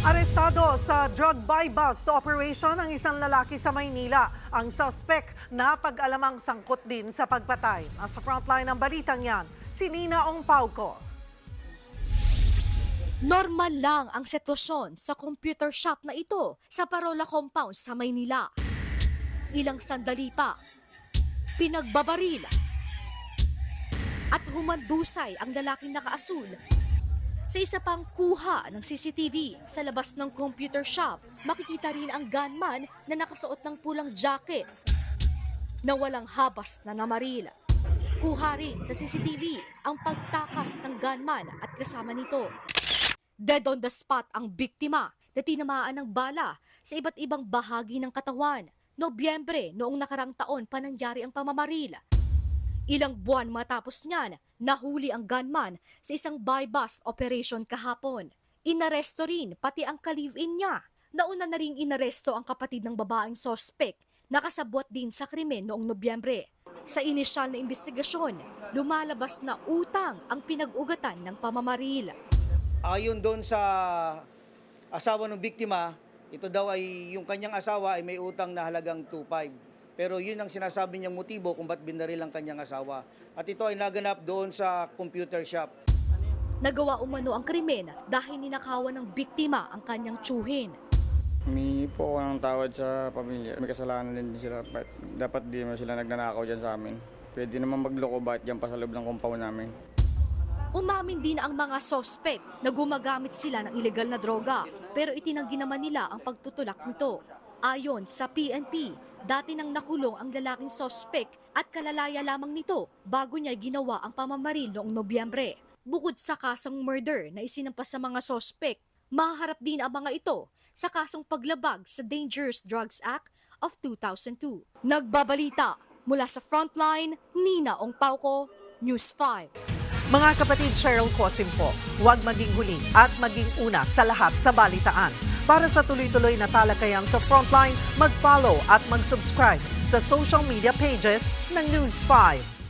Arestado sa drug buy-bust operation ang isang lalaki sa Maynila. Ang suspect na pag-alamang sangkot din sa pagpatay. Nasa frontline ng balitang yan, si Nina Ong Pauco. Normal lang ang sitwasyon sa computer shop na ito sa Parola Compound sa Maynila. Ilang sandali pa, pinagbabaril at humandusay ang lalaking nakaasul sa isa pang kuha ng CCTV sa labas ng computer shop. Makikita rin ang gunman na nakasuot ng pulang jacket na walang habas na namaril. Kuha rin sa CCTV ang pagtakas ng gunman at kasama nito. Dead on the spot ang biktima na tinamaan ng bala sa iba't ibang bahagi ng katawan. Nobyembre noong nakarang taon pa nangyari ang pamamaril. Ilang buwan matapos niyan, nahuli ang gunman sa isang buy-bust operation kahapon. Inaresto rin pati ang ka-live-in niya. Nauna na ring inaresto ang kapatid ng babaeng suspect na kasabwat din sa krimen noong Nobyembre. Sa inisyal na investigasyon, lumalabas na utang ang pinag-ugatan ng pamamaril. Ayon doon sa asawa ng biktima, ito daw ay yung kanyang asawa ay may utang na halagang 2.5. Pero yun ang sinasabi niyang motibo kung ba't binaril ang kanyang asawa. At ito ay naganap doon sa computer shop. Nagawa umano ang krimen dahil ninakawan ng biktima ang kanyang tsuhin. Humingi po ako ng tawad sa pamilya. May kasalanan din sila. Dapat di mo sila nagnanakaw dyan sa amin. Pwede naman magloko bakit dyan pa sa loob ng compound namin. Umamin din ang mga sospek na gumagamit sila ng ilegal na droga, pero itinanggi naman nila ang pagtutulak nito. Ayon sa PNP, dati nang nakulong ang lalaking sospek at kalalaya lamang nito bago niya ginawa ang pamamaril noong Nobyembre. Bukod sa kasong murder na isinampas sa mga sospek, maharap din ang mga ito sa kasong paglabag sa Dangerous Drugs Act of 2002. Nagbabalita mula sa Frontline, Nina Ong Pauco, News 5. Mga kapatid, Cheryl Cosim po, huwag maging huli at maging una sa lahat sa balitaan. Para sa tuloy-tuloy na talakayan sa Frontline, mag-follow at mag-subscribe sa social media pages ng News 5.